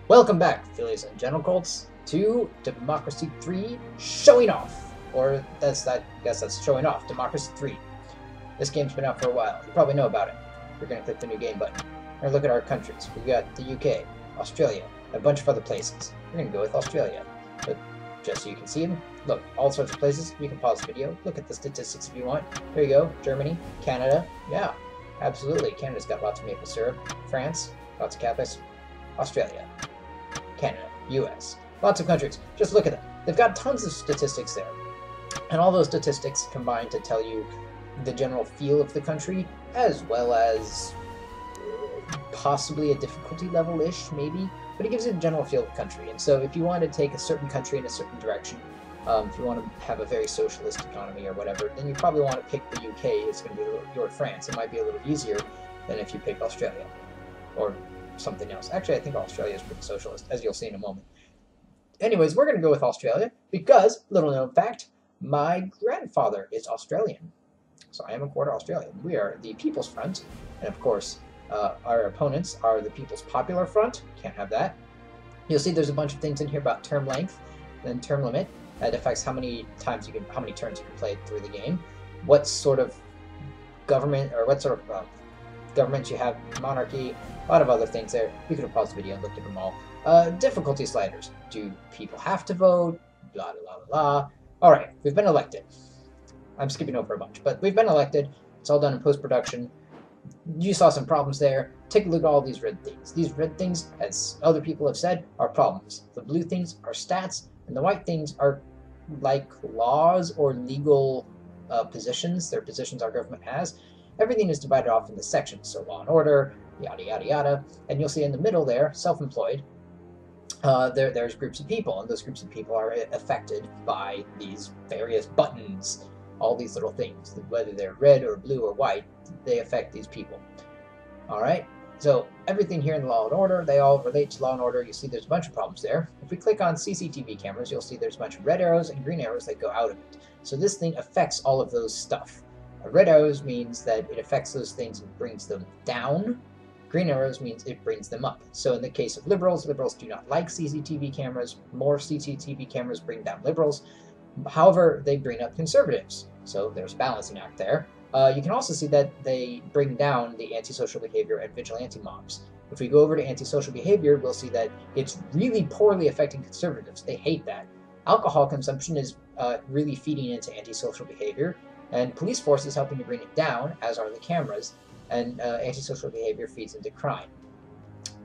Welcome back, Phillies and General Colts, to Democracy 3 Showing Off. Or I guess that's Showing Off, Democracy 3. This game's been out for a while. You probably know about it. We're going to click the new game button. We're going to look at our countries. We've got the UK, Australia, and a bunch of other places. We're going to go with Australia. But just so you can see them, look, all sorts of places. You can pause the video, look at the statistics if you want. There you go. Germany, Canada. Yeah, absolutely. Canada's got lots of maple syrup. France, lots of Catholics. Australia. Canada, US, lots of countries. Just look at them. They've got tons of statistics there. And all those statistics combine to tell you the general feel of the country, as well as possibly a difficulty level-ish, maybe, but it gives you a general feel of the country. And so if you want to take a certain country in a certain direction, if you want to have a very socialist economy or whatever, then you probably want to pick the UK. It's going to be your France. It might be a little easier than if you pick Australia or something else. Actually, I think Australia is pretty socialist, as you'll see in a moment. Anyways, we're going to go with Australia because, little known fact, my grandfather is Australian. So I am a quarter Australian. We are the People's Front, and of course, our opponents are the People's Popular Front. Can't have that. You'll see there's a bunch of things in here about term length and term limit. That affects how many turns you can play through the game, what sort of government or what sort of governments you have, monarchy, a lot of other things there. You could have paused the video and looked at them all. Difficulty sliders. Do people have to vote? Blah, blah, blah, blah. Alright, we've been elected. I'm skipping over a bunch, but we've been elected. It's all done in post-production. You saw some problems there. Take a look at all these red things. These red things, as other people have said, are problems. The blue things are stats, and the white things are like laws or legal positions. They're positions our government has. Everything is divided off into sections, so law and order, yada, yada, yada. And you'll see in the middle there, self-employed, there's groups of people, and those groups of people are affected by these various buttons, all these little things. Whether they're red or blue or white, they affect these people. All right, so everything here in the law and order, they all relate to law and order. You see there's a bunch of problems there. If we click on CCTV cameras, you'll see there's a bunch of red arrows and green arrows that go out of it. So this thing affects all of those stuff. Red arrows means that it affects those things and brings them down. Green arrows means it brings them up. So in the case of liberals do not like CCTV cameras. More CCTV cameras bring down liberals. However, they bring up conservatives. So there's a balancing act there. You can also see that they bring down the antisocial behavior and vigilante mobs. If we go over to antisocial behavior, we'll see that it's really poorly affecting conservatives. They hate that. Alcohol consumption is really feeding into antisocial behavior. And police force is helping to bring it down, as are the cameras, and antisocial behavior feeds into crime.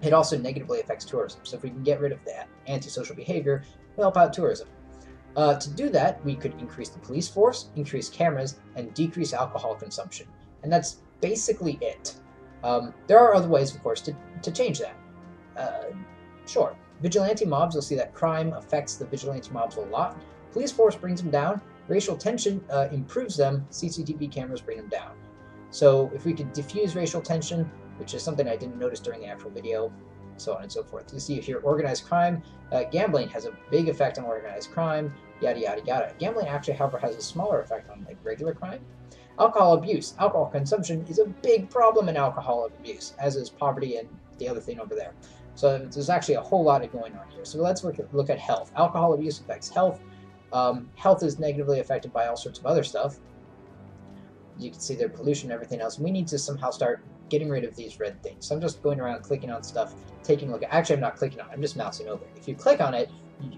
It also negatively affects tourism, so if we can get rid of that antisocial behavior, we'll help out tourism. To do that, we could increase the police force, increase cameras, and decrease alcohol consumption. And that's basically it. There are other ways, of course, to change that. Sure. Vigilante mobs, you'll see that crime affects the vigilante mobs a lot. Police force brings them down. Racial tension improves them. CCTV cameras bring them down. So if we could diffuse racial tension, which is something I didn't notice during the actual video, so on and so forth. You see here, organized crime. Gambling has a big effect on organized crime, yada, yada, yada. Gambling actually, however, has a smaller effect on like regular crime. Alcohol abuse. Alcohol consumption is a big problem in alcohol abuse, as is poverty and the other thing over there. So there's actually a whole lot going on here. So let's look at health. Alcohol abuse affects health. Health is negatively affected by all sorts of other stuff. You can see their pollution and everything else. We need to somehow start getting rid of these red things. So I'm just going around clicking on stuff, taking a look at. Actually, I'm not clicking on it. I'm just mousing over it. If you click on it,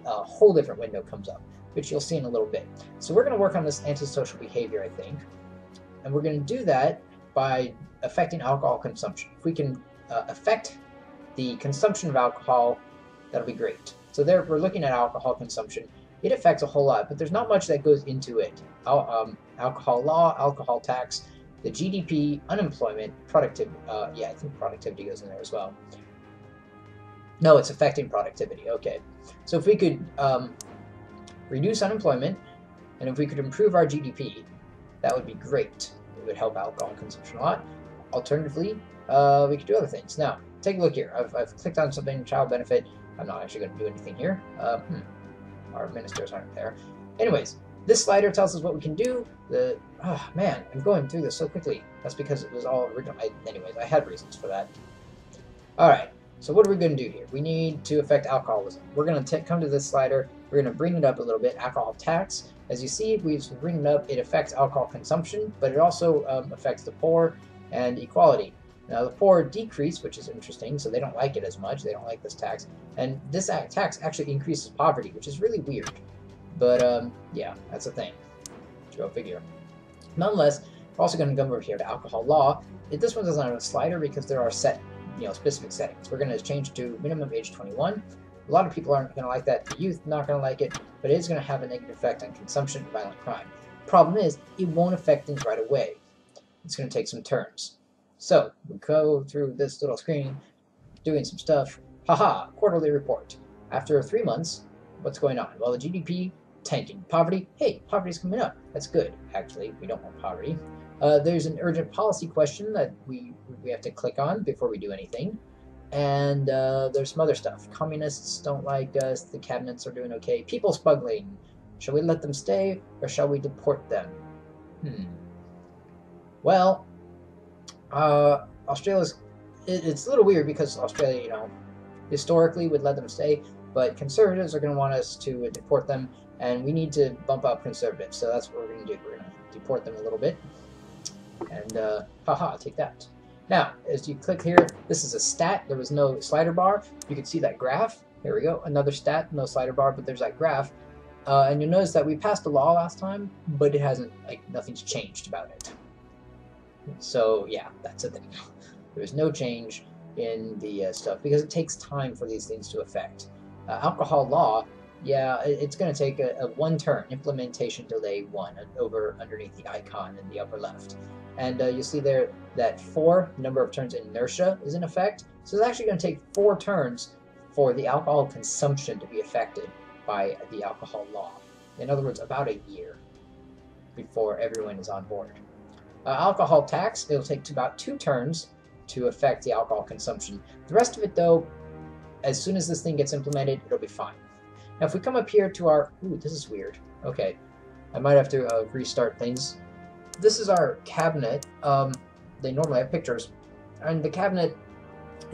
a whole different window comes up, which you'll see in a little bit. So we're going to work on this antisocial behavior, I think. And we're going to do that by affecting alcohol consumption. If we can affect the consumption of alcohol, that'll be great. So there, we're looking at alcohol consumption. It affects a whole lot, but there's not much that goes into it. Alcohol law, alcohol tax, the GDP, unemployment, productivity. Yeah, I think productivity goes in there as well. No, it's affecting productivity. Okay. So if we could reduce unemployment, and if we could improve our GDP, that would be great. It would help alcohol consumption a lot. Alternatively, we could do other things. Now, take a look here. I've clicked on something, child benefit. I'm not actually going to do anything here. Our ministers aren't there. Anyways, this slider tells us what we can do. Oh man, I'm going through this so quickly. That's because it was all original. Anyways, I had reasons for that. Alright, So what are we going to do here? We need to affect alcoholism. We're going to come to this slider. We're going to bring it up a little bit. Alcohol tax. As you see, we bring it up. It affects alcohol consumption, but it also affects the poor and equality. Now the poor decrease, which is interesting, so they don't like it as much. They don't like this tax. And this tax actually increases poverty, which is really weird. But yeah, that's a thing. Go figure. Nonetheless, we're also going to come over here to alcohol law. This one doesn't have a slider because there are set, specific settings. We're going to change to minimum age 21. A lot of people aren't going to like that. The youth not going to like it, but it is going to have a negative effect on consumption and violent crime. Problem is, it won't affect things right away. It's going to take some turns. So we go through this little screen, doing some stuff. Haha, quarterly report. After 3 months, what's going on? Well, the GDP tanking. Poverty? Hey, poverty's coming up. That's good, actually. We don't want poverty. There's an urgent policy question that we have to click on before we do anything. And there's some other stuff. Communists don't like us. The cabinets are doing okay. People smuggling. Shall we let them stay, or shall we deport them? Well, Australia's... It's a little weird because Australia, historically would let them stay, but conservatives are going to want us to deport them, and we need to bump up conservatives, so that's what we're going to do. We're going to deport them a little bit, and haha, take that. Now, as you click here, this is a stat. There was no slider bar. You can see that graph. Here we go, another stat, no slider bar, but there's that graph. And you'll notice that we passed a law last time, but it hasn't, nothing's changed about it. So, yeah, that's a thing. There was no change in the stuff because it takes time for these things to affect. Alcohol law, yeah, it's going to take a one turn, implementation delay 1, underneath the icon in the upper left. And you'll see there that 4, number of turns inertia, is in effect. So it's actually going to take 4 turns for the alcohol consumption to be affected by the alcohol law. In other words, about a year before everyone is on board. Alcohol tax, it'll take about 2 turns to affect the alcohol consumption. The rest of it, though, as soon as this thing gets implemented, it'll be fine. Now, if we come up here to our... Ooh, this is weird. Okay, I might have to restart things. This is our cabinet. They normally have pictures. And the cabinet,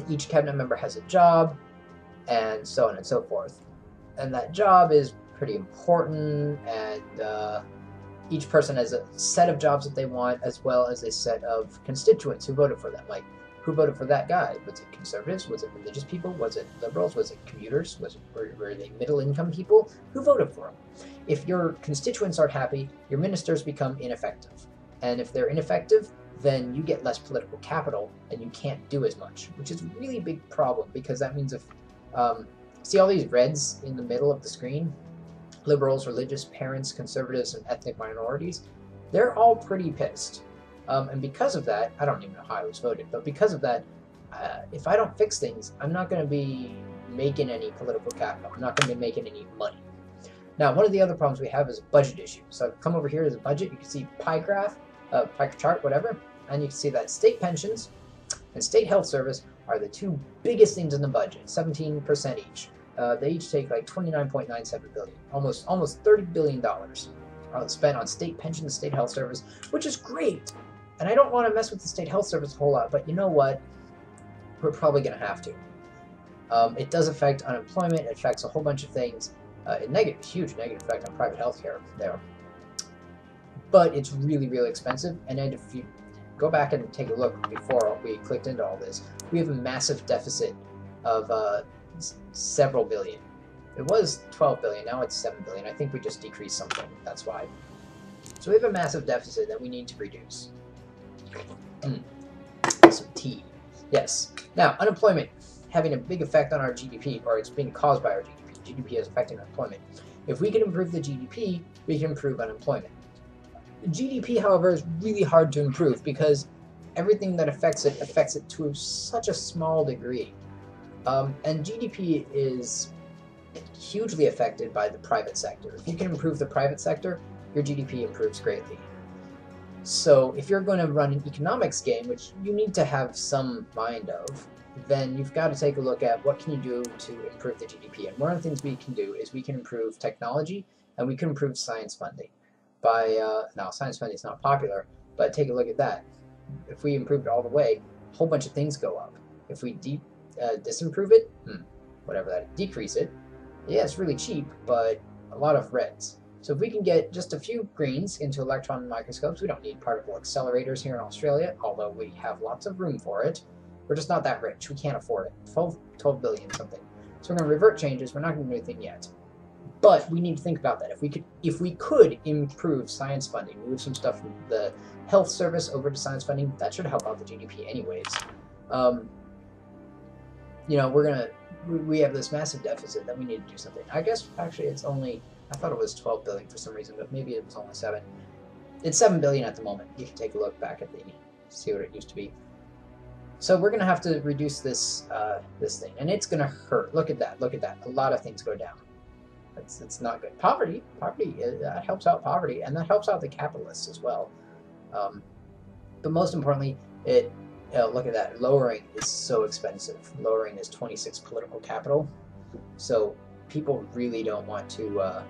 each cabinet member has a job, and so on and so forth. And that job is pretty important, and each person has a set of jobs that they want, as well as a set of constituents who voted for them. Like, who voted for that guy? Was it conservatives? Was it religious people? Was it liberals? Was it commuters? Were they middle-income people? Who voted for them? If your constituents aren't happy, your ministers become ineffective. And if they're ineffective, then you get less political capital, and you can't do as much, which is a really big problem, because that means if... see all these reds in the middle of the screen? Liberals, religious, parents, conservatives, and ethnic minorities, they're all pretty pissed. And because of that, I don't even know how I was voted, but because of that, if I don't fix things, I'm not going to be making any political capital. I'm not going to be making any money. Now, one of the other problems we have is budget issues. So I've come over here to the budget. You can see pie graph, pie chart, whatever, and you can see that state pensions and state health service are the 2 biggest things in the budget, 17% each. They each take like $29.97 billion, almost $30 billion spent on state pension and state health service, which is great. And I don't want to mess with the state health service a whole lot, but you know what? We're probably going to have to. It does affect unemployment. It affects a whole bunch of things. Huge negative effect on private health care there. But it's really, really expensive. And then if you go back and take a look before we clicked into all this, we have a massive deficit of several billion. It was 12 billion, now it's 7 billion. I think we just decreased something, that's why. So we have a massive deficit that we need to reduce. Some tea. Yes. Now, unemployment having a big effect on our GDP, or it's being caused by our GDP. GDP is affecting unemployment. If we can improve the GDP, we can improve unemployment. The GDP, however, is really hard to improve because everything that affects it to such a small degree. And GDP is hugely affected by the private sector. If you can improve the private sector, your GDP improves greatly. So if you're going to run an economics game, which you need to have some mind of, then you've got to take a look at what can you do to improve the GDP. And one of the things we can do is we can improve technology, and we can improve science funding. Now, science funding is not popular, but take a look at that. If we improve it all the way, a whole bunch of things go up. If we disimprove it? Whatever that, decrease it. Yeah, it's really cheap, but a lot of reds. So if we can get just a few greens into electron microscopes, we don't need particle accelerators here in Australia, although we have lots of room for it. We're just not that rich. We can't afford it. 12 billion something. So we're going to revert changes. We're not going to do anything yet. But we need to think about that. If we could improve science funding, move some stuff from the health service over to science funding, that should help out the GDP anyways. You know, we have this massive deficit that we need to do something. I guess actually it's only, I thought it was 12 billion for some reason, but maybe it was only 7. It's 7 billion at the moment. You can take a look back at see what it used to be. So we're gonna have to reduce this this thing, and it's gonna hurt. Look at that. Look at that. A lot of things go down. It's not good. Poverty that helps out poverty, and that helps out the capitalists as well. But most importantly, look at that. Lowering is so expensive. Lowering is 26 political capital, so people really don't want to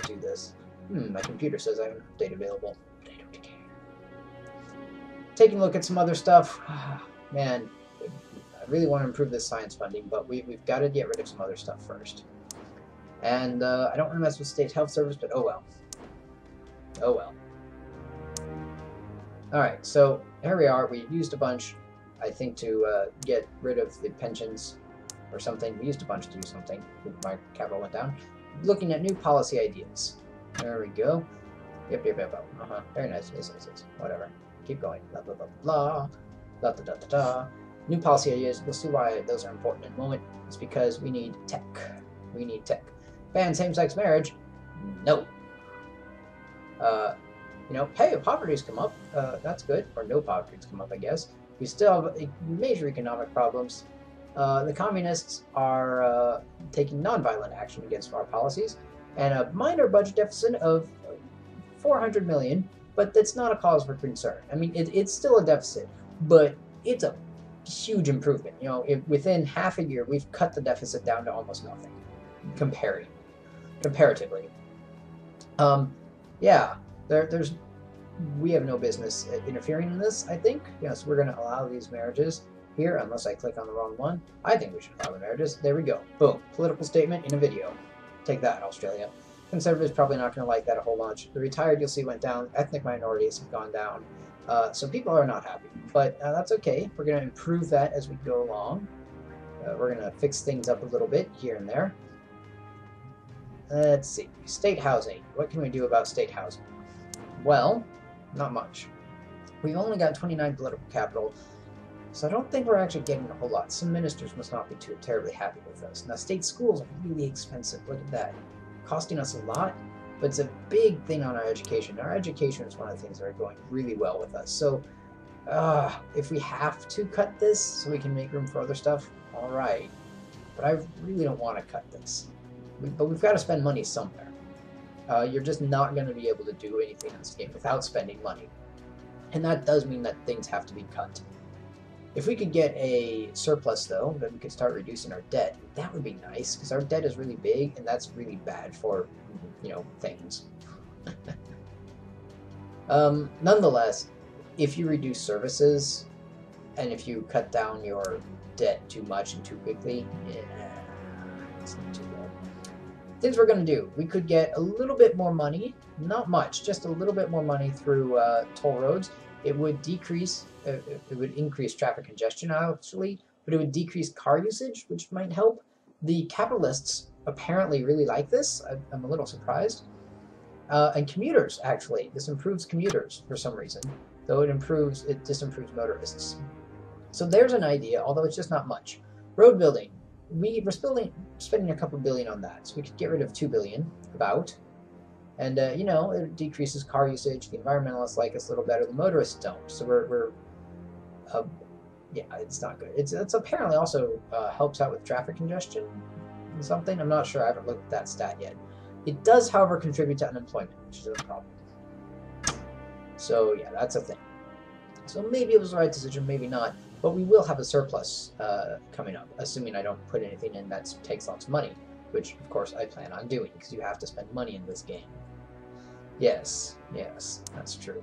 do this. My computer says I have an update available, but I don't care. Taking a look at some other stuff. Man, I really want to improve this science funding, but we've got to get rid of some other stuff first. And I don't want to mess with state health service, but oh well. Oh well. Alright, so here we are. We used a bunch, I think, to get rid of the pensions or something. We used a bunch to do something. My capital went down. Looking at new policy ideas. There we go. Yep. Very nice. Yes. Whatever. Keep going. Blah, blah, blah, blah. Da, da, da, da, da. New policy ideas. We'll see why those are important in a moment. It's because we need tech. We need tech. Ban same-sex marriage? No. You know, hey, poverty's come up. That's good. Or no poverty's come up, I guess. We still have major economic problems. The communists are taking nonviolent action against our policies, and a minor budget deficit of 400 million, but that's not a cause for concern. I mean, it's still a deficit, but it's a huge improvement. You know, within half a year, we've cut the deficit down to almost nothing, comparatively. Yeah, we have no business interfering in this, I think. Yes, we're going to allow these marriages here, unless I click on the wrong one. I think we should allow the marriages. There we go. Boom. Political statement in a video. Take that, Australia. Conservatives probably not going to like that a whole bunch. The retired, you'll see, went down. Ethnic minorities have gone down. So people are not happy. But that's okay. We're going to improve that as we go along. We're going to fix things up a little bit here and there. Let's see. State housing. What can we do about state housing? Well, not much. We've only got 29 political capital, so I don't think we're actually getting a whole lot. Some ministers must not be too terribly happy with us. Now, state schools are really expensive. Look at that. Costing us a lot, but it's a big thing on our education. Our education is one of the things that are going really well with us. So, if we have to cut this so we can make room for other stuff, all right. But I really don't want to cut this. But we've got to spend money somewhere. You're just not going to be able to do anything in this game without spending money. And that does mean that things have to be cut. If we could get a surplus, though, then we could start reducing our debt. That would be nice, because our debt is really big, and that's really bad for, you know, things. Nonetheless, if you reduce services, and if you cut down your debt too much and too quickly, it's not too good. Things we're going to do. We could get a little bit more money, not much, just a little bit more money through toll roads. It would decrease, it would increase traffic congestion, actually, but it would decrease car usage, which might help. The capitalists apparently really like this. I'm a little surprised. And commuters, actually. This improves commuters for some reason, though it disimproves motorists. So there's an idea, although it's just not much. Road building. We're spending a couple billion on that, so we could get rid of 2 billion, about. And, you know, it decreases car usage. The environmentalists like us a little better. The motorists don't. So yeah, it's not good. It's apparently also helps out with traffic congestion and something. I'm not sure. I haven't looked at that stat yet. It does, however, contribute to unemployment, which is a problem. So, yeah, that's a thing. So maybe it was the right decision, maybe not. But we will have a surplus coming up, assuming I don't put anything in that takes lots of money, which, of course, I plan on doing, because you have to spend money in this game. Yes, that's true.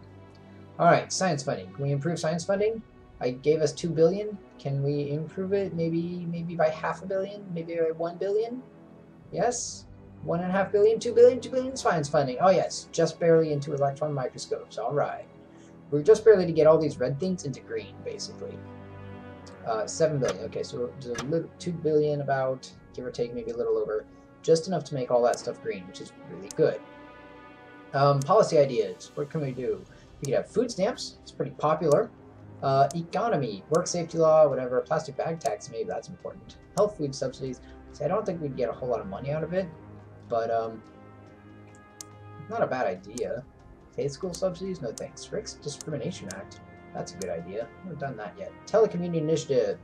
Alright, science funding. Can we improve science funding? I gave us 2 billion. Can we improve it? Maybe by half a billion? Maybe by 1 billion? Yes? 1.5 billion? 2 billion? 2 billion is fine funding. Oh yes, just barely into electron microscopes. Alright. We're just barely to get all these red things into green, basically. 7 billion. Okay, so there's a little 2 billion about, give or take, maybe a little over. Just enough to make all that stuff green, which is really good. Policy ideas. What can we do? We could have food stamps. It's pretty popular. Economy, work safety law, whatever. Plastic bag tax, maybe that's important. Health food subsidies. See, I don't think we'd get a whole lot of money out of it, but not a bad idea. Faith school subsidies, no thanks. Rick's Discrimination Act, that's a good idea. I haven't done that yet. Telecommuting initiative.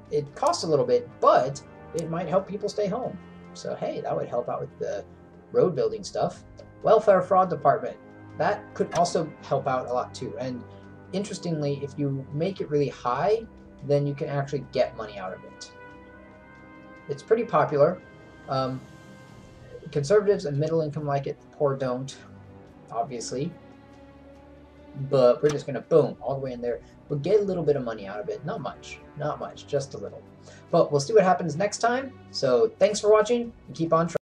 It costs a little bit, but it might help people stay home. So hey, that would help out with the road building stuff. Welfare fraud department. That could also help out a lot too. And interestingly, if you make it really high, then you can actually get money out of it. It's pretty popular. Conservatives and middle income like it. The poor don't, obviously. But we're just going to boom all the way in there. We'll get a little bit of money out of it. Not much. Not much. Just a little. But we'll see what happens next time. So thanks for watching and keep on trying.